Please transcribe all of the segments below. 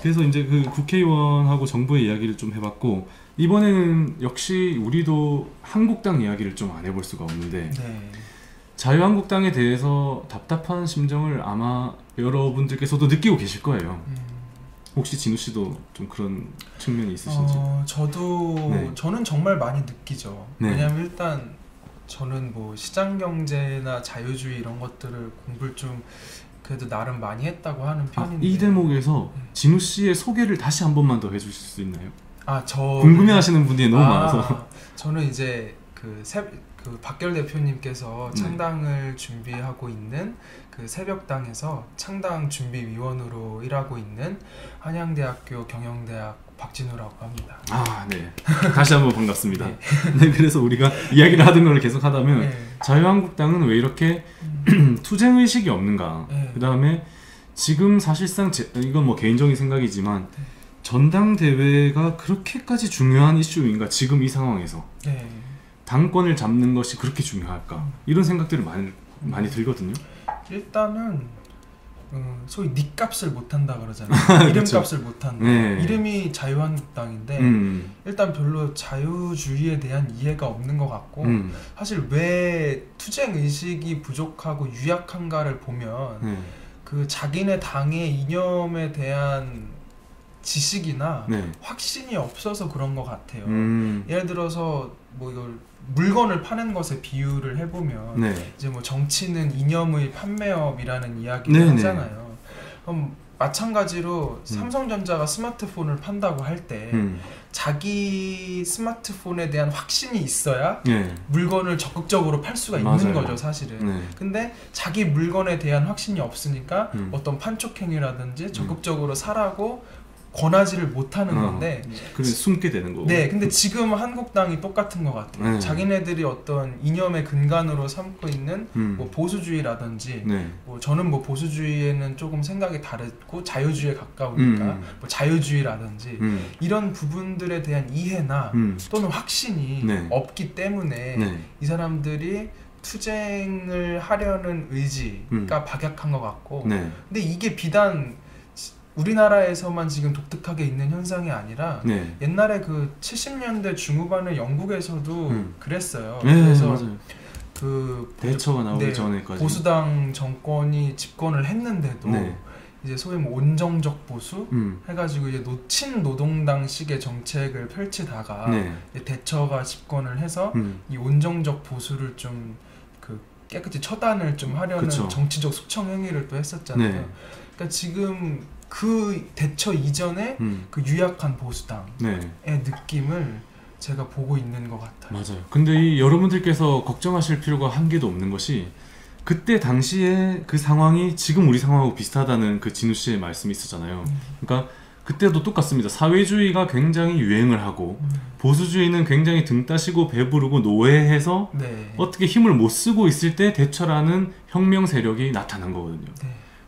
그래서 이제 그 국회의원하고 정부의 이야기를 좀 해봤고, 이번에는 역시 우리도 한국당 이야기를 좀 안 해볼 수가 없는데, 네. 자유한국당에 대해서 답답한 심정을 아마 여러분들께서도 느끼고 계실 거예요. 혹시 진우 씨도 좀 그런 측면이 있으신지? 저는 정말 많이 느끼죠. 네. 왜냐면 일단 저는 뭐 시장 경제나 자유주의 이런 것들을 공부를 좀 그래도 나름 많이 했다고 하는 편인데, 이 대목에서 진우 씨의 소개를 다시 한 번만 더 해주실 수 있나요? 궁금해하시는 분들이 너무 많아서. 저는 이제 그 박결 대표님께서 창당을 준비하고 있는 그 새벽당에서 창당 준비위원으로 일하고 있는 한양대학교 경영대학 박진우라고 합니다. 네. 다시 한번 반갑습니다. 네, 그래서 우리가 이야기를 하던 걸 계속 하다면, 자유한국당은 왜 이렇게 투쟁의식이 없는가? 그 다음에 지금 사실상 이건 뭐 개인적인 생각이지만, 전당대회가 그렇게까지 중요한 이슈인가? 지금 이 상황에서 당권을 잡는 것이 그렇게 중요할까? 이런 생각들이 많이 들거든요. 일단은 소위 닉값을 못한다 그러잖아요. 이름값을 못한다. 이름이 자유한국당인데 일단 별로 자유주의에 대한 이해가 없는 것 같고, 사실 왜 투쟁의식이 부족하고 유약한가를 보면 그 자기네 당의 이념에 대한 지식이나 확신이 없어서 그런 것 같아요. 예를 들어서 뭐 이걸 물건을 파는 것에 비유를 해보면 이제 뭐 정치는 이념의 판매업이라는 이야기를 하잖아요. 그럼 마찬가지로 삼성전자가 스마트폰을 판다고 할 때 자기 스마트폰에 대한 확신이 있어야 물건을 적극적으로 팔 수가 있는 거죠, 사실은. 근데 자기 물건에 대한 확신이 없으니까 어떤 판촉행위라든지 적극적으로 사라고 권하지를 못하는 건데, 그래 숨게 되는 거고. 근데 지금 한국당이 똑같은 것 같아요. 자기네들이 어떤 이념의 근간으로 삼고 있는 뭐 보수주의라든지, 뭐 저는 뭐 보수주의에는 조금 생각이 다르고 자유주의에 가까우니까 뭐 자유주의라든지 이런 부분들에 대한 이해나 또는 확신이 없기 때문에 이 사람들이 투쟁을 하려는 의지가 박약한 것 같고, 근데 이게 비단 우리나라에서만 지금 독특하게 있는 현상이 아니라 옛날에 그 70년대 중후반에 영국에서도 그랬어요. 그래서 맞아요. 그 대처가 나오기 전에까지 보수당 정권이 집권을 했는데도 이제 소위 뭐 온정적 보수 해가지고 이제 친노동당식의 정책을 펼치다가 대처가 집권을 해서 이 온정적 보수를 좀 그 깨끗이 처단을 좀 하려는 정치적 숙청 행위를 또 했었잖아요. 그러니까 지금 그 대처 이전에 그 유약한 보수당의 느낌을 제가 보고 있는 것 같아요. 맞아요. 근데 이 여러분들께서 걱정하실 필요가 한 개도 없는 것이, 그때 당시에 그 상황이 지금 우리 상황하고 비슷하다는 그 진우 씨의 말씀이 있었잖아요. 그러니까 그때도 똑같습니다. 사회주의가 굉장히 유행을 하고 보수주의는 굉장히 등 따시고 배부르고 노예해서 어떻게 힘을 못 쓰고 있을 때 대처라는 혁명 세력이 나타난 거거든요.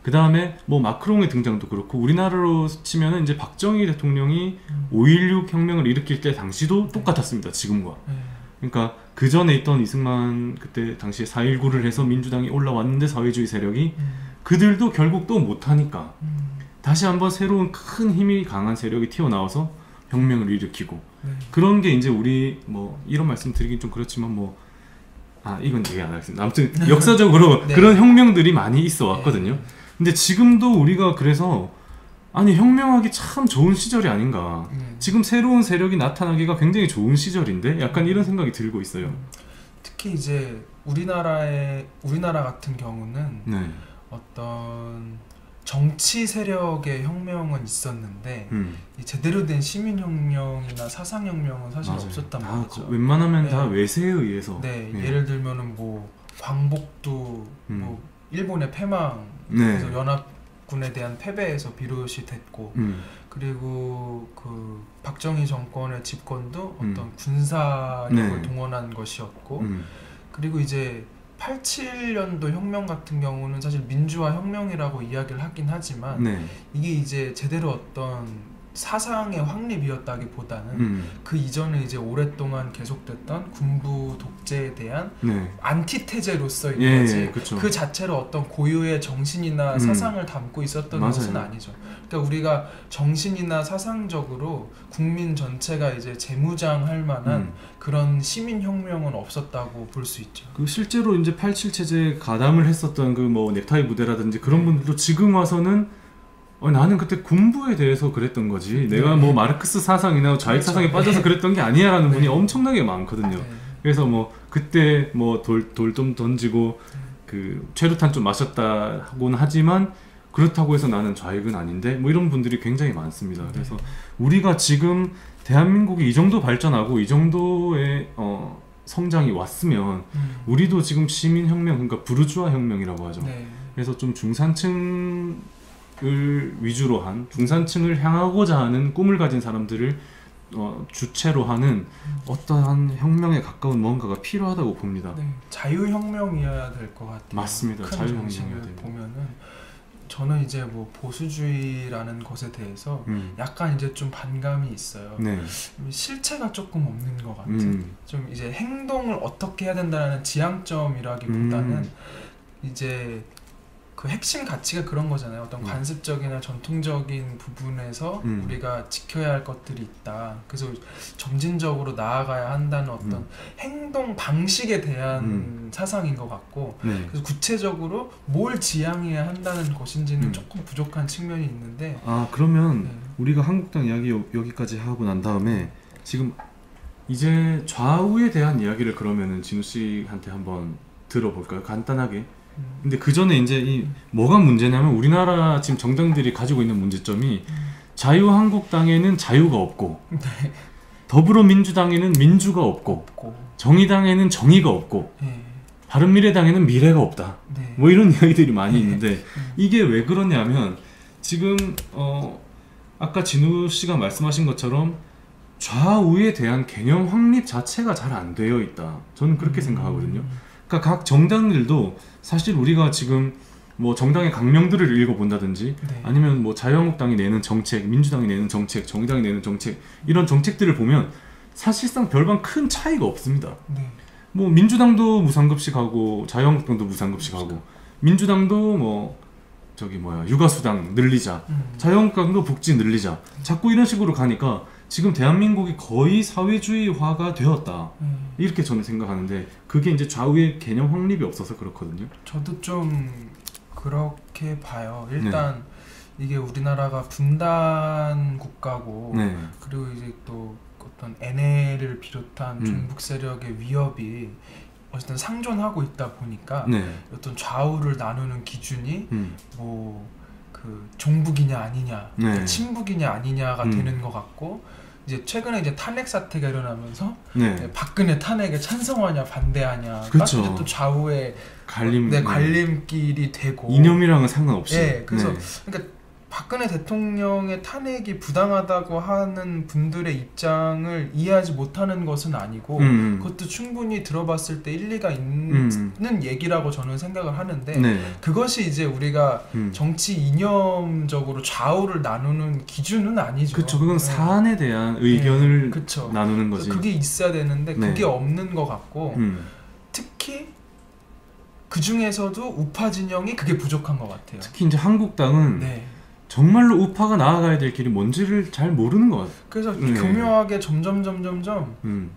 그 다음에 뭐 마크롱의 등장도 그렇고, 우리나라로 치면은 이제 박정희 대통령이 5.16 혁명을 일으킬 때 당시도 똑같았습니다. 지금과. 그러니까 그 전에 있던 이승만 그때 당시에 4.19를 해서 민주당이 올라왔는데 사회주의 세력이 그들도 결국 또 못하니까 다시 한번 새로운 큰 힘이 강한 세력이 튀어나와서 혁명을 일으키고, 그런 게 이제 우리 뭐 이런 말씀 드리긴 좀 그렇지만 뭐 이건 얘기 안 하겠습니다. 아무튼 역사적으로 그런 혁명들이 많이 있어 왔거든요. 근데 지금도 우리가 그래서 혁명하기 참 좋은 시절이 아닌가. 지금 새로운 세력이 나타나기가 굉장히 좋은 시절인데 약간 이런 생각이 들고 있어요. 특히 이제 우리나라 같은 경우는 어떤 정치 세력의 혁명은 있었는데 제대로 된 시민혁명이나 사상혁명은 사실 없었단 말이죠. 웬만하면 다 외세에 의해서. 예를 들면은 뭐 광복도 뭐 일본의 패망에서 연합군에 대한 패배에서 비롯이 됐고, 그리고 그 박정희 정권의 집권도 어떤 군사력을 동원한 것이었고, 그리고 이제 87년도 혁명 같은 경우는 사실 민주화 혁명이라고 이야기를 하긴 하지만 이게 이제 제대로 어떤 사상의 확립이었다기보다는 그 이전에 이제 오랫동안 계속됐던 군부 독재에 대한 네. 안티테제로서인 예, 거지 예, 그 자체로 어떤 고유의 정신이나 사상을 담고 있었던 맞아요. 것은 아니죠. 그러니까 우리가 정신이나 사상적으로 국민 전체가 이제 재무장할 만한 그런 시민혁명은 없었다고 볼 수 있죠. 그 실제로 이제 87 체제에 가담을 했었던 그 뭐 넥타이 부대라든지 그런 분들도 지금 와서는 나는 그때 군부에 대해서 그랬던 거지 내가 뭐 마르크스 사상이나 좌익 그렇죠. 사상에 빠져서 그랬던 게 아니야 라는 분이 엄청나게 많거든요. 그래서 뭐 그때 뭐 돌 좀 던지고 그 최루탄 좀 마셨다 하고는 하지만 그렇다고 해서 나는 좌익은 아닌데 뭐 이런 분들이 굉장히 많습니다. 그래서 우리가 지금 대한민국이 이 정도 발전하고 이 정도의 성장이 왔으면 우리도 지금 시민혁명 그러니까 부르주아 혁명이라고 하죠. 네. 그래서 좀 중산층을 위주로 한 중산층을 향하고자 하는 꿈을 가진 사람들을 주체로 하는 어떠한 혁명에 가까운 뭔가가 필요하다고 봅니다. 네. 자유혁명이어야 될 것 같아요. 맞습니다. 큰 자유혁명이어야 정신을 보면은 저는 이제 뭐 보수주의라는 것에 대해서 약간 이제 좀 반감이 있어요. 네. 실체가 조금 없는 것 같은. 좀 이제 행동을 어떻게 해야 된다는 지향점이라기보다는 이제 그 핵심 가치가 그런 거잖아요. 어떤 관습적이나 전통적인 부분에서 우리가 지켜야 할 것들이 있다. 그래서 점진적으로 나아가야 한다는 어떤 행동 방식에 대한 사상인 것 같고 네. 그래서 구체적으로 뭘 지향해야 한다는 것인지는 조금 부족한 측면이 있는데 그러면 네. 우리가 한국당 이야기 여기까지 하고 난 다음에 지금 이제 좌우에 대한 이야기를 그러면은 진우 씨한테 한번 들어볼까요? 간단하게. 근데 그 전에 이제 뭐가 문제냐면 우리나라 지금 정당들이 가지고 있는 문제점이 자유한국당에는 자유가 없고 네. 더불어민주당에는 민주가 없고 정의당에는 정의가 없고 네. 바른미래당에는 미래가 없다. 네. 뭐 이런 이야기들이 많이 있는데 이게 왜 그러냐면 지금 아까 진우 씨가 말씀하신 것처럼 좌우에 대한 개념 확립 자체가 잘 안 되어 있다. 저는 그렇게 생각하거든요. 그러니까 각 정당들도 사실 우리가 지금 뭐 정당의 강령들을 읽어본다든지 네. 아니면 뭐 자유한국당이 내는 정책, 민주당이 내는 정책, 정의당이 내는 정책 이런 정책들을 보면 사실상 별반 큰 차이가 없습니다. 네. 뭐 민주당도 무상급식하고 자유한국당도 무상급식하고 민주당도 뭐 저기 뭐야 육아수당 늘리자 자유한국당도 복지 늘리자 자꾸 이런 식으로 가니까 지금 대한민국이 거의 사회주의화가 되었다 이렇게 저는 생각하는데 그게 이제 좌우의 개념 확립이 없어서 그렇거든요. 저도 좀 그렇게 봐요. 일단 이게 우리나라가 분단 국가고 그리고 이제 또 어떤 NL을 비롯한 종북 세력의 위협이 어쨌든 상존하고 있다 보니까 어떤 좌우를 나누는 기준이 뭐 그 종북이냐 아니냐, 친북이냐 아니냐가 되는 것 같고 이제 최근에 이제 탄핵 사태가 일어나면서 박근혜 탄핵에 찬성하냐 반대하냐가 그렇죠. 이제 또 좌우의 갈림길이 되고 이념이랑은 상관없이. 그래서 그러니까 박근혜 대통령의 탄핵이 부당하다고 하는 분들의 입장을 이해하지 못하는 것은 아니고 그것도 충분히 들어봤을 때 일리가 있는 얘기라고 저는 생각을 하는데 그것이 이제 우리가 정치 이념적으로 좌우를 나누는 기준은 아니죠. 그렇죠. 그건 사안에 대한 의견을 나누는 거지. 그게 있어야 되는데 그게 없는 것 같고 특히 그 중에서도 우파 진영이 그게 부족한 것 같아요. 특히 이제 한국당은 정말로 우파가 나아가야 될 길이 뭔지를 잘 모르는 것 같아요. 그래서 교묘하게 점점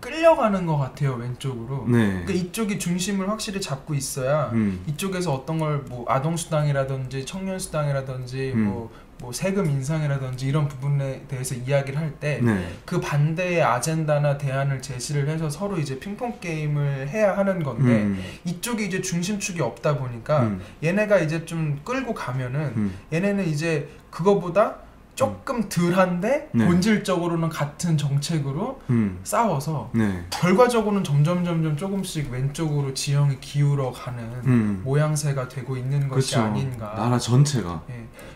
끌려가는 것 같아요, 왼쪽으로. 그러니까 이쪽이 중심을 확실히 잡고 있어야 이쪽에서 어떤 걸 뭐 아동수당이라든지 청년수당이라든지 뭐 세금 인상이라든지 이런 부분에 대해서 이야기를 할 때 그 반대의 아젠다나 대안을 제시를 해서 서로 이제 핑퐁 게임을 해야 하는 건데 이쪽이 이제 중심축이 없다 보니까 얘네가 이제 좀 끌고 가면은 얘네는 이제 그거보다 조금 덜한데 본질적으로는 같은 정책으로 싸워서 결과적으로는 점점 조금씩 왼쪽으로 지형이 기울어 가는 모양새가 되고 있는 것이 아닌가. 나라 전체가.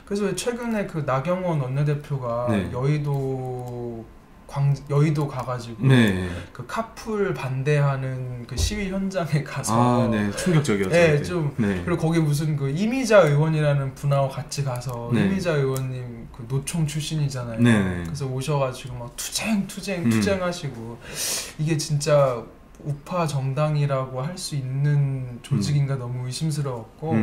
그래서 최근에 그 나경원 원내대표가 여의도 여의도 가가지고 네. 그 카풀 반대하는 그 시위 현장에 가서 네, 충격적이었죠. 네, 좀 그리고 거기 무슨 그 이미자 의원이라는 분하고 같이 가서 이미자 의원님 그 노총 출신이잖아요. 그래서 오셔가지고 막 투쟁하시고 이게 진짜 우파 정당이라고 할 수 있는 조직인가 너무 의심스러웠고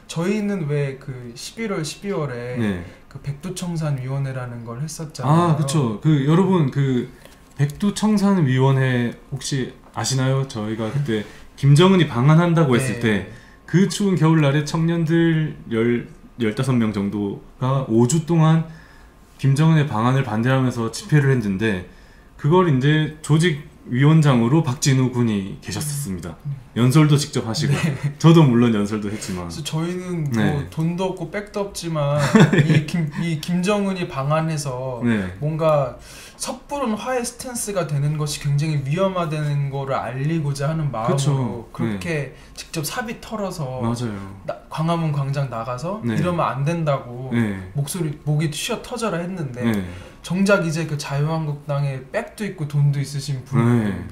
저희는 왜 그 11월, 12월에 그 백두청산위원회라는 걸 했었잖아요. 그쵸. 그 여러분 그 백두청산위원회 혹시 아시나요? 저희가 그때 김정은이 방한한다고 했을 때 그 추운 겨울날에 청년들 15명 정도가 5주 동안 김정은의 방한을 반대하면서 집회를 했는데 그걸 이제 조직위원장으로 박진우 군이 계셨었습니다. 연설도 직접 하시고 저도 물론 연설도 했지만 그래서 저희는 뭐 돈도 없고 백도 없지만 이 김정은이 방한해서 뭔가 섣부른 화해 스탠스가 되는 것이 굉장히 위험하다는 거를 알리고자 하는 마음으로 그렇게 직접 사비 털어서 광화문 광장 나가서 이러면 안 된다고 목이 튀어 터져라 했는데 정작 이제 그 자유한국당에 백도 있고 돈도 있으신 분은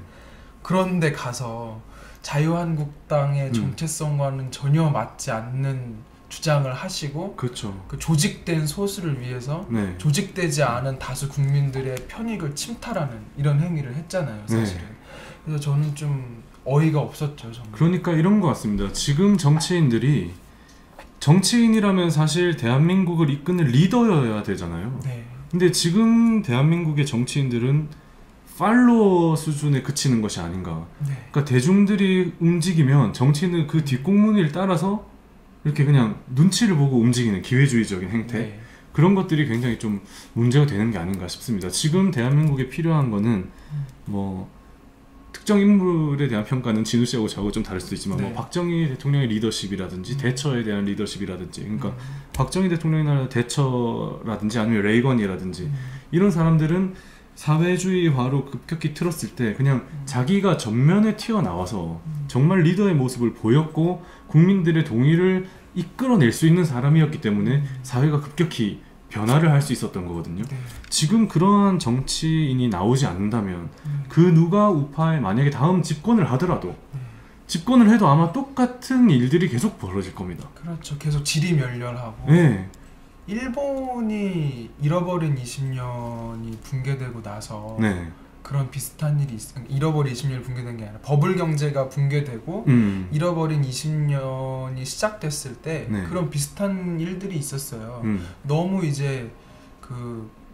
그런데 가서 자유한국당의 정체성과는 전혀 맞지 않는 주장을 하시고 그 조직된 소수를 위해서 조직되지 않은 다수 국민들의 편익을 침탈하는 이런 행위를 했잖아요, 사실은. 그래서 저는 좀 어이가 없었죠, 정말. 그러니까 이런 것 같습니다. 지금 정치인이라면 사실 대한민국을 이끄는 리더여야 되잖아요. 근데 지금 대한민국의 정치인들은 팔로워 수준에 그치는 것이 아닌가. 그러니까 대중들이 움직이면 정치인은 그 뒷공문을 따라서 이렇게 그냥 눈치를 보고 움직이는 기회주의적인 행태 그런 것들이 굉장히 좀 문제가 되는 게 아닌가 싶습니다. 지금 대한민국에 필요한 거는 뭐 특정 인물에 대한 평가는 진우 씨하고 저하고 좀 다를 수도 있지만 뭐 박정희 대통령의 리더십이라든지 대처에 대한 리더십이라든지 그러니까 박정희 대통령이나 대처라든지 아니면 레이건이라든지 이런 사람들은 사회주의화로 급격히 틀었을 때 그냥 자기가 전면에 튀어나와서 정말 리더의 모습을 보였고 국민들의 동의를 이끌어낼 수 있는 사람이었기 때문에 사회가 급격히 변화를 할 수 있었던 거거든요. 지금 그러한 정치인이 나오지 않는다면 그 누가 우파에 만약에 다음 집권을 하더라도 집권을 해도 아마 똑같은 일들이 계속 벌어질 겁니다. 그렇죠. 계속 지리멸렬하고 일본이 잃어버린 20년이 붕괴되고 나서 그런 비슷한 일이 잃어버린 20년이 붕괴된 게 아니라 버블 경제가 붕괴되고 잃어버린 20년이 시작됐을 때 그런 비슷한 일들이 있었어요. 너무 이제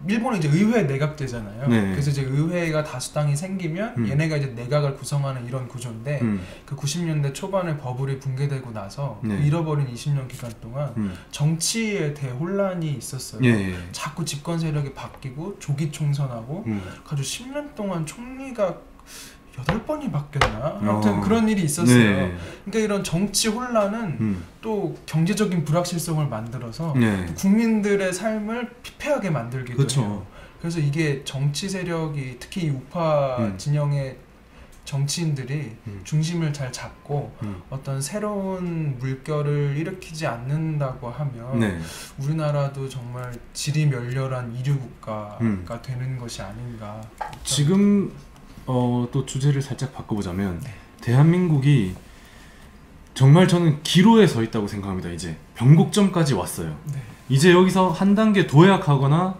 일본은 이제 의회 내각제잖아요. 그래서 이제 의회가 다수당이 생기면 얘네가 이제 내각을 구성하는 이런 구조인데 그 90년대 초반에 버블이 붕괴되고 나서 그 잃어버린 20년 기간 동안 정치에 대혼란이 있었어요. 자꾸 집권 세력이 바뀌고 조기 총선하고 아주 10년 동안 총리가 8번이 바뀌었나? 아무튼 그런 일이 있었어요. 그러니까 이런 정치 혼란은 또 경제적인 불확실성을 만들어서 국민들의 삶을 피폐하게 만들기도 해요. 그래서 이게 정치 세력이 특히 이 우파 진영의 정치인들이 중심을 잘 잡고 어떤 새로운 물결을 일으키지 않는다고 하면 우리나라도 정말 지리멸렬한 이류국가가 되는 것이 아닌가. 지금 또 주제를 살짝 바꿔보자면 대한민국이 정말 저는 기로에 서 있다고 생각합니다. 이제 변곡점까지 왔어요. 이제 여기서 한 단계 도약하거나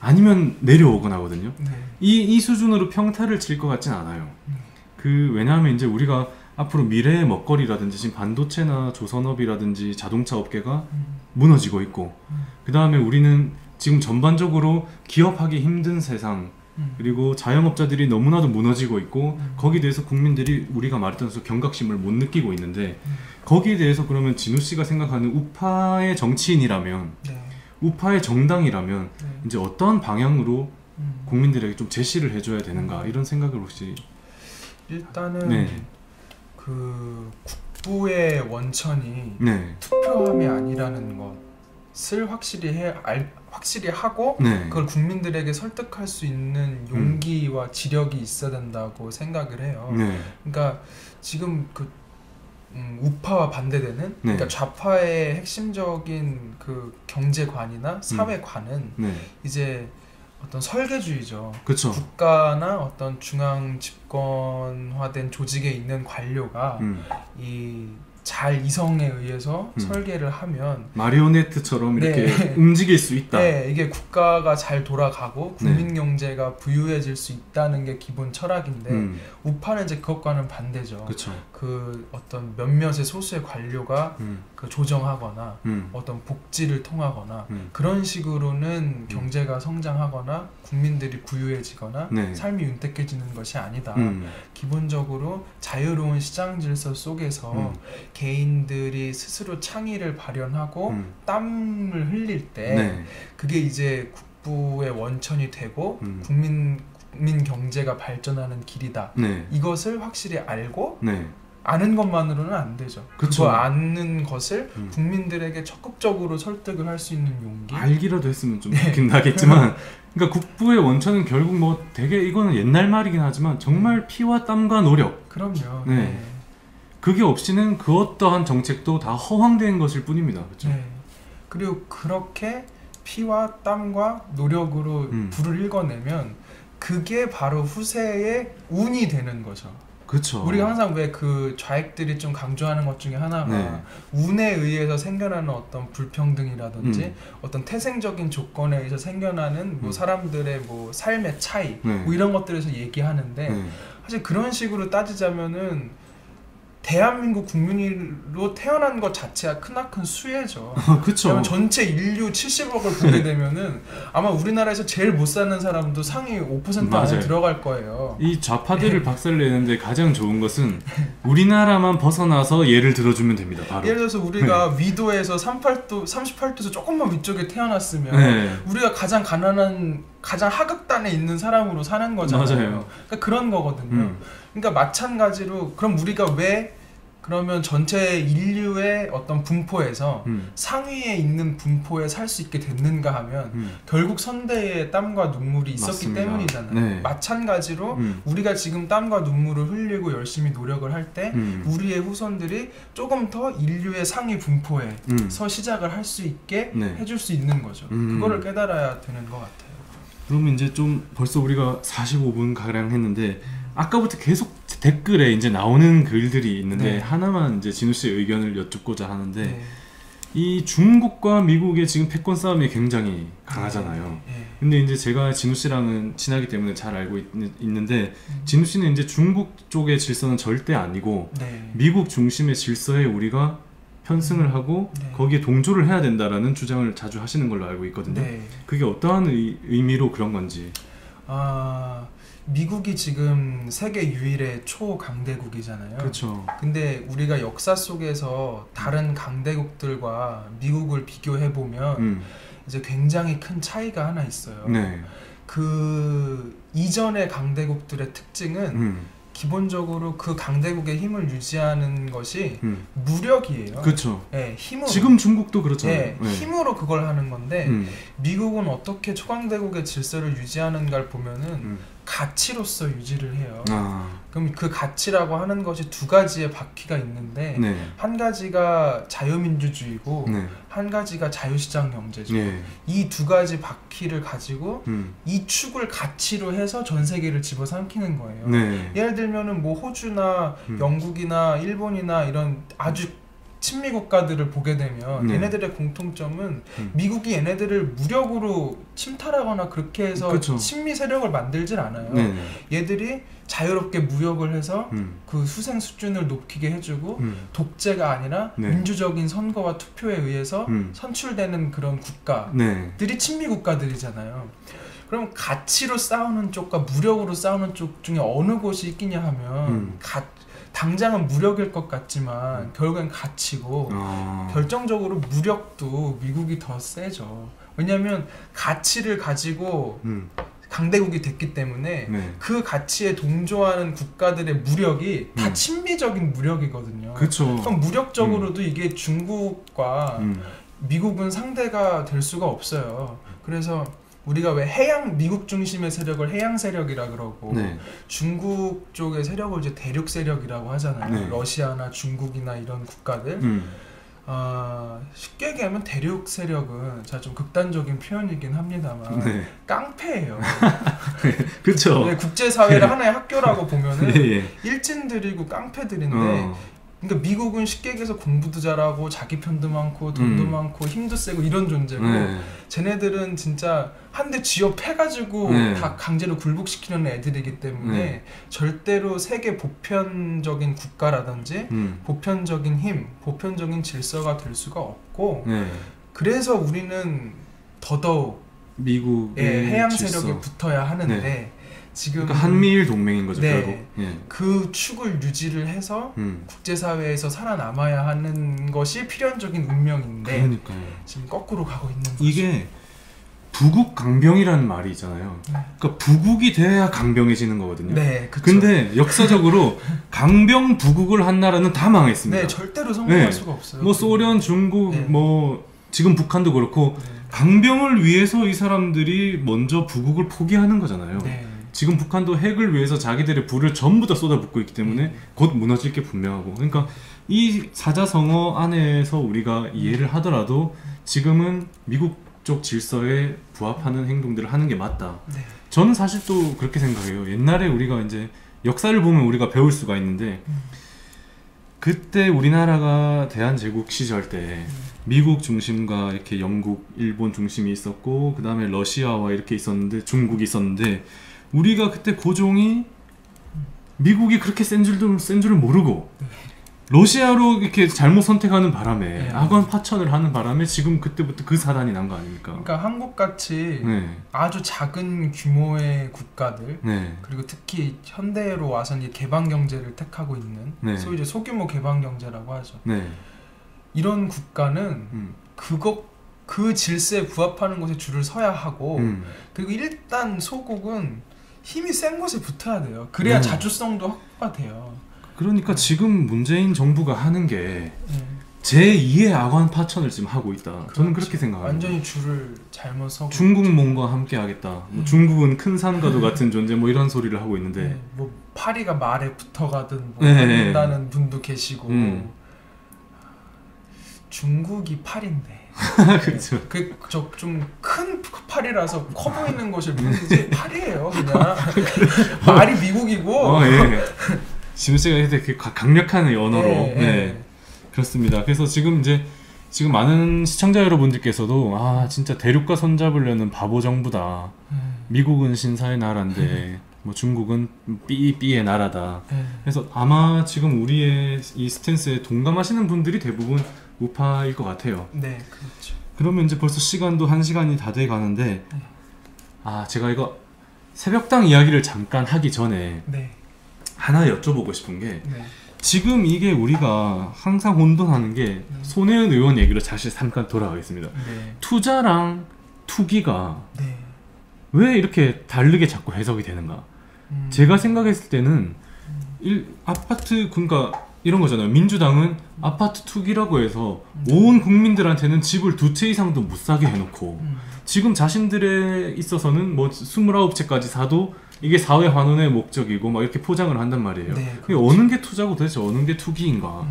아니면 내려오거나 하거든요. 이 수준으로 평타를 칠 것 같진 않아요. 왜냐하면 이제 우리가 앞으로 미래의 먹거리라든지 지금 반도체나 조선업이라든지 자동차 업계가 무너지고 있고 그 다음에 우리는 지금 전반적으로 기업하기 힘든 세상 그리고 자영업자들이 너무나도 무너지고 있고 거기에 대해서 국민들이 우리가 말했던 경각심을 못 느끼고 있는데 거기에 대해서 그러면 진우 씨가 생각하는 우파의 정치인이라면 우파의 정당이라면 이제 어떠한 방향으로 국민들에게 좀 제시를 해줘야 되는가 이런 생각을 혹시 일단은 그 국부의 원천이 투표함이 아니라는 것을 확실히 하고 그걸 국민들에게 설득할 수 있는 용기와 지력이 있어야 된다고 생각을 해요. 그러니까 지금 우파와 반대되는 그러니까 좌파의 핵심적인 그 경제관이나 사회관은 이제 어떤 설계주의죠. 그쵸. 국가나 어떤 중앙 집권화된 조직에 있는 관료가 이 잘 이성에 의해서 설계를 하면 마리오네트처럼 네. 이렇게 움직일 수 있다. 네, 이게 국가가 잘 돌아가고 국민 경제가 부유해질 수 있다는 게 기본 철학인데 우파는 이제 그것과는 반대죠. 그쵸. 그 어떤 몇몇의 소수의 관료가 그 조정하거나 어떤 복지를 통하거나 그런 식으로는 경제가 성장하거나 국민들이 부유해지거나 네. 삶이 윤택해지는 것이 아니다. 기본적으로 자유로운 시장 질서 속에서 개인들이 스스로 창의를 발현하고 땀을 흘릴 때 네. 그게 이제 국부의 원천이 되고 국민 경제가 발전하는 길이다. 네. 이것을 확실히 알고 네. 아는 것만으로는 안 되죠. 그쵸. 그거 아는 것을 국민들에게 적극적으로 설득을 할 수 있는 용기. 알기라도 했으면 좀 좋긴 하겠지만 그러니까 국부의 원천은 결국 뭐 되게 이거는 옛날 말이긴 하지만 정말 피와 땀과 노력. 그럼요. 네. 네. 그게 없이는 그 어떠한 정책도 다 허황된 것일 뿐입니다. 그렇죠? 네. 그리고 그렇게 피와 땀과 노력으로 불을 읽어내면 그게 바로 후세의 운이 되는 거죠. 그렇죠. 우리가 항상 왜 그 좌익들이 좀 강조하는 것 중에 하나가 운에 의해서 생겨나는 어떤 불평등이라든지 어떤 태생적인 조건에 의해서 생겨나는 뭐 사람들의 뭐 삶의 차이 뭐 이런 것들에서 얘기하는데 사실 그런 식으로 따지자면은 대한민국 국민으로 태어난 것 자체가 크나큰 수혜죠. 그렇죠. 전체 인류 70억을 보게 되면은 아마 우리나라에서 제일 못 사는 사람도 상위 5% 안에 들어갈 거예요. 이 좌파들을 박살내는데 가장 좋은 것은 우리나라만 벗어나서 예를 들어주면 됩니다. 바로. 예를 들어서 우리가 위도에서 38도에서 조금만 위쪽에 태어났으면 우리가 가장 가난한 가장 하극단에 있는 사람으로 사는 거잖아요. 맞아요. 그러니까 그런 거거든요. 그러니까 마찬가지로 그럼 우리가 왜 그러면 전체 인류의 어떤 분포에서 상위에 있는 분포에 살 수 있게 됐는가 하면 결국 선대의 땀과 눈물이 있었기 맞습니다. 때문이잖아요. 네. 마찬가지로 우리가 지금 땀과 눈물을 흘리고 열심히 노력을 할 때 우리의 후손들이 조금 더 인류의 상위 분포에서 시작을 할 수 있게 해줄 수 있는 거죠. 그거를 깨달아야 되는 것 같아요. 그러면 이제 좀 벌써 우리가 45분 가량 했는데 아까부터 계속 댓글에 이제 나오는 글들이 있는데 하나만 이제 진우 씨의 의견을 여쭙고자 하는데 이 중국과 미국의 지금 패권 싸움이 굉장히 강하잖아요. 근데 이제 제가 진우 씨랑은 친하기 때문에 잘 알고 있는데 진우 씨는 이제 중국 쪽의 질서는 절대 아니고 미국 중심의 질서에 우리가 편승을 하고 거기에 동조를 해야 된다라는 주장을 자주 하시는 걸로 알고 있거든요. 그게 어떠한 의미로 그런 건지. 미국이 지금 세계 유일의 초강대국이잖아요. 그렇죠. 근데 우리가 역사 속에서 다른 강대국들과 미국을 비교해 보면 이제 굉장히 큰 차이가 하나 있어요. 그 이전의 강대국들의 특징은 기본적으로 그 강대국의 힘을 유지하는 것이 무력이에요. 그렇죠. 힘으로. 지금 중국도 그렇잖아요. 힘으로 그걸 하는 건데 미국은 어떻게 초강대국의 질서를 유지하는가를 보면은 가치로서 유지를 해요. 그럼 그 가치라고 하는 것이 두 가지의 바퀴가 있는데 한 가지가 자유민주주의고 한 가지가 자유시장 경제죠. 이 두 가지 바퀴를 가지고 이 축을 가치로 해서 전 세계를 집어삼키는 거예요. 예를 들면은 뭐 호주나 영국이나 일본이나 이런 아주 친미 국가들을 보게 되면 얘네들의 공통점은 미국이 얘네들을 무력으로 침탈하거나 그렇게 해서 그쵸. 친미 세력을 만들질 않아요. 얘들이 자유롭게 무역을 해서 그 수생 수준을 높이게 해주고 독재가 아니라 민주적인 선거와 투표에 의해서 선출되는 그런 국가들이 친미 국가들이잖아요. 그럼 가치로 싸우는 쪽과 무력으로 싸우는 쪽 중에 어느 곳이 있겠냐 하면 당장은 무력일 것 같지만 결국엔 가치고 결정적으로 무력도 미국이 더 세죠. 왜냐하면 가치를 가지고 강대국이 됐기 때문에 그 가치에 동조하는 국가들의 무력이 다 친미적인 무력이거든요. 그쵸. 그럼 무력적으로도 이게 중국과 미국은 상대가 될 수가 없어요. 그래서 우리가 왜 미국 중심의 세력을 해양 세력이라 그러고 중국 쪽의 세력을 이제 대륙 세력이라고 하잖아요. 러시아나 중국이나 이런 국가들. 쉽게 얘기하면 대륙 세력은 제가 좀 극단적인 표현이긴 합니다만 네. 깡패예요. 그렇죠. 네, 국제사회를 하나의 학교라고 보면은 네. 일진들이고 깡패들인데 그러니까 미국은 쉽게 얘기해서 공부도 잘하고 자기 편도 많고 돈도 많고 힘도 세고 이런 존재고 쟤네들은 진짜 한 대 쥐어 패가지고 다 강제로 굴복시키는 애들이기 때문에 절대로 세계 보편적인 국가라든지 보편적인 힘, 보편적인 질서가 될 수가 없고 그래서 우리는 더더욱 미국의 해양 질서. 세력에 붙어야 하는데 지금 그러니까 한미일 동맹인 거죠. 결국. 그 축을 유지를 해서 국제사회에서 살아남아야 하는 것이 필연적인 운명인데 그러니까요. 지금 거꾸로 가고 있는 거죠. 이게 부국 강병이라는 말이 있잖아요. 그러니까 부국이 돼야 강병해지는 거거든요. 네, 그쵸. 근데 역사적으로 강병 부국을 한 나라는 다 망했습니다. 네, 절대로 성공할 수가 없어요. 뭐 소련, 중국, 뭐 지금 북한도 그렇고 강병을 위해서 이 사람들이 먼저 부국을 포기하는 거잖아요. 지금 북한도 핵을 위해서 자기들의 부를 전부 다 쏟아붓고 있기 때문에 곧 무너질 게 분명하고, 그러니까 이 사자성어 안에서 우리가 이해를 하더라도 지금은 미국 쪽 질서에 부합하는 행동들을 하는 게 맞다. 저는 사실 또 그렇게 생각해요. 옛날에 우리가 이제 역사를 보면 우리가 배울 수가 있는데 그때 우리나라가 대한제국 시절 때 미국 중심과 이렇게 영국, 일본 중심이 있었고 그 다음에 러시아와 이렇게 있었는데 중국이 있었는데 우리가 그때 고종이 미국이 그렇게 센 줄을 모르고 러시아로 이렇게 잘못 선택하는 바람에 아관 파천을 하는 바람에 지금 그때부터 그 사단이 난 거 아닙니까? 그러니까 한국같이 아주 작은 규모의 국가들 그리고 특히 현대로 와서는 개방 경제를 택하고 있는 소위 이제 소규모 개방 경제라고 하죠. 이런 국가는 그 질서에 부합하는 곳에 줄을 서야 하고 그리고 일단 소국은 힘이 센 곳에 붙어야 돼요. 그래야 자주성도 확보가 돼요. 그러니까 지금 문재인 정부가 하는 게 제2의 아관 파천을 지금 하고 있다. 저는 그렇게 생각합니다. 완전히 줄을 잘못 서고 중국몽과 함께 하겠다. 뭐 중국은 큰 산과도 같은 존재 뭐 이런 소리를 하고 있는데 뭐 파리가 말에 붙어가든 뭐 한다는 분도 계시고 중국이 팔인데 그렇죠. 저 좀 큰 팔이라서 커 보이는 것을 모르는지 팔이에요 그냥. 말이 미국이고 지금 씨가 되게 강력한 언어로 그렇습니다. 그래서 지금 많은 시청자 여러분들께서도 진짜 대륙과 손잡으려는 바보 정부다. 미국은 신사의 나라인데 뭐 중국은 삐의 나라다. 그래서 아마 지금 우리의 이 스탠스에 동감하시는 분들이 대부분 우파일 것 같아요. 네, 그렇죠. 그러면 이제 벌써 시간도 1시간이 다 돼 가는데 제가 이거 새벽당 이야기를 잠깐 하기 전에 하나 여쭤보고 싶은 게 지금 이게 우리가 항상 혼돈하는 게 손혜원 의원 얘기로 다시 잠깐 돌아가겠습니다. 투자랑 투기가 왜 이렇게 다르게 자꾸 해석이 되는가? 제가 생각했을 때는 아파트 그러니까 이런 거잖아요. 민주당은 아파트 투기라고 해서 온 국민들한테는 집을 2채 이상도 못 사게 해놓고 지금 자신들에 있어서는 뭐 29채까지 사도 이게 사회 환원의 목적이고 막 이렇게 포장을 한단 말이에요. 그렇죠. 어느 게 투자고 도대체 어느 게 투기인가?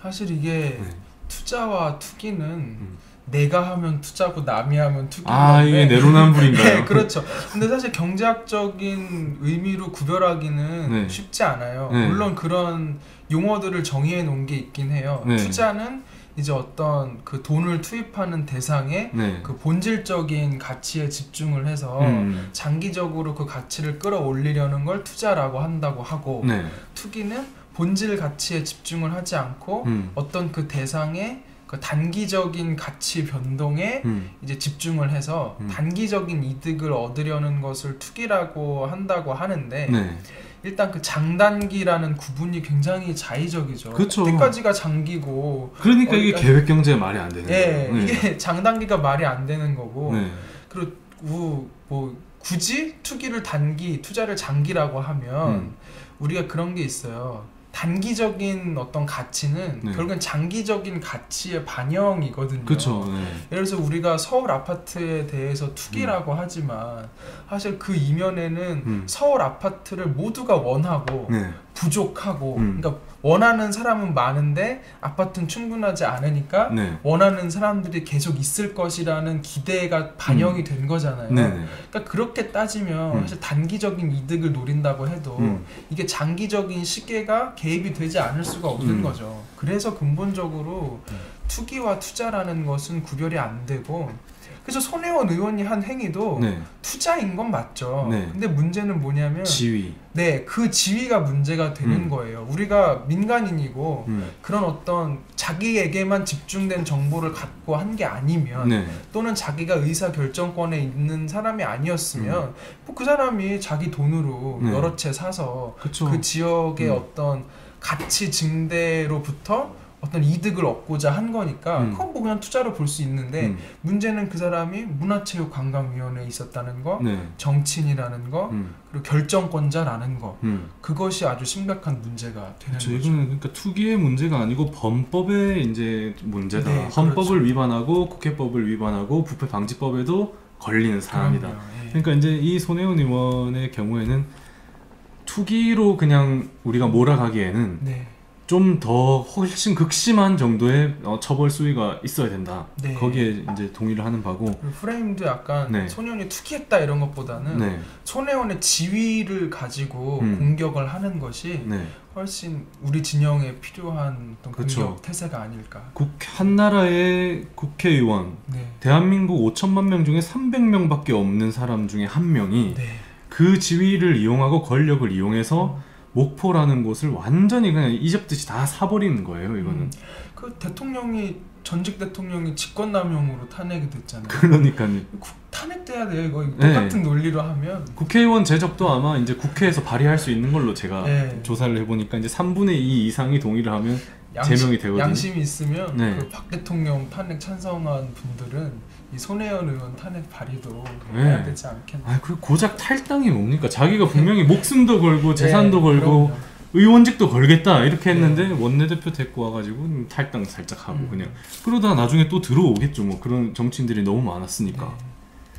사실 이게 투자와 투기는 내가 하면 투자고 남이 하면 투기인데 이게 내로남불인가요? 그렇죠. 근데 사실 경제학적인 의미로 구별하기는 쉽지 않아요. 물론 그런 용어들을 정의해 놓은 게 있긴 해요. 투자는 이제 어떤 그 돈을 투입하는 대상에 그 본질적인 가치에 집중을 해서 장기적으로 그 가치를 끌어올리려는 걸 투자라고 한다고 하고 투기는 본질 가치에 집중을 하지 않고 어떤 그 대상의 그 단기적인 가치 변동에 이제 집중을 해서 단기적인 이득을 얻으려는 것을 투기라고 한다고 하는데 일단 그 장단기라는 구분이 굉장히 자의적이죠. 그쵸. 어디까지가 장기고 그러니까 이게 계획 경제에 말이 안 되는 거예요. 이게 장단기가 말이 안 되는 거고 그리고 뭐 굳이 투기를 단기, 투자를 장기라고 하면 우리가 그런 게 있어요. 단기적인 어떤 가치는 결국엔 장기적인 가치의 반영이거든요. 그쵸. 예를 들어서 우리가 서울 아파트에 대해서 투기라고 하지만 사실 그 이면에는 서울 아파트를 모두가 원하고 부족하고 그러니까 원하는 사람은 많은데 아파트는 충분하지 않으니까 네. 원하는 사람들이 계속 있을 것이라는 기대가 반영이 된 거잖아요. 네네. 그러니까 그렇게 따지면 사실 단기적인 이득을 노린다고 해도 이게 장기적인 시계가 개입이 되지 않을 수가 없는 거죠. 그래서 근본적으로 투기와 투자라는 것은 구별이 안 되고, 그래서 손혜원 의원이 한 행위도 네. 투자인 건 맞죠. 네. 근데 문제는 뭐냐면 지위. 네, 그 지위가 문제가 되는 거예요. 우리가 민간인이고 그런 어떤 자기에게만 집중된 정보를 갖고 한 게 아니면 네. 또는 자기가 의사결정권에 있는 사람이 아니었으면 뭐 그 사람이 자기 돈으로 네. 여러 채 사서 그쵸. 그 지역의 어떤 가치 증대로부터 어떤 이득을 얻고자 한 거니까 그건 뭐 그냥 투자로 볼 수 있는데 문제는 그 사람이 문화체육관광위원회에 있었다는 거, 네. 정치인이라는 거, 그리고 결정권자라는 거, 그것이 아주 심각한 문제가 되는 그렇죠. 거죠. 이거는 그러니까 투기의 문제가 아니고 범법의 이제 문제다. 네, 헌법을 그렇죠. 위반하고 국회법을 위반하고 부패 방지법에도 걸리는 사람이다. 그럼요, 예. 그러니까 이제 이 손혜원 의원의 경우에는 투기로 그냥 우리가 몰아가기에는 네. 좀 더 훨씬 극심한 정도의 처벌 수위가 있어야 된다. 네. 거기에 이제 동의를 하는 바고. 그리고 프레임도 약간 네. 손혜원이 투기했다 이런 것보다는 네. 손혜원의 지위를 가지고 공격을 하는 것이 네. 훨씬 우리 진영에 필요한 어떤 그쵸. 공격 태세가 아닐까. 한 나라의 국회의원, 네. 대한민국 5천만 명 중에 300명밖에 없는 사람 중에 한 명이 네. 그 지위를 이용하고 권력을 이용해서 목포라는 곳을 완전히 그냥 이집듯이 다 사버리는 거예요. 이거는. 그 대통령이 전직 대통령이 직권남용으로 탄핵이 됐잖아요. 그러니까요. 탄핵돼야 돼요. 이거 네. 똑같은 논리로 하면. 국회의원 제적도 아마 이제 국회에서 발의할 수 있는 걸로 제가 네. 조사를 해보니까 이제 3분의 2 이상이 동의를 하면 제명이 되거든요. 양심이 있으면 네. 그 박 대통령 탄핵 찬성한 분들은 이 손혜원 의원 탄핵 발의도 네. 해야 되지 않겠나. 아, 그리고 고작 탈당이 뭡니까? 자기가 분명히 목숨도 걸고 재산도 네, 걸고 그럼요. 의원직도 걸겠다 이렇게 했는데 원내대표 데리고 와가지고 탈당 살짝 하고 그냥 그러다 나중에 또 들어오겠죠. 뭐 그런 정치인들이 너무 많았으니까. 네.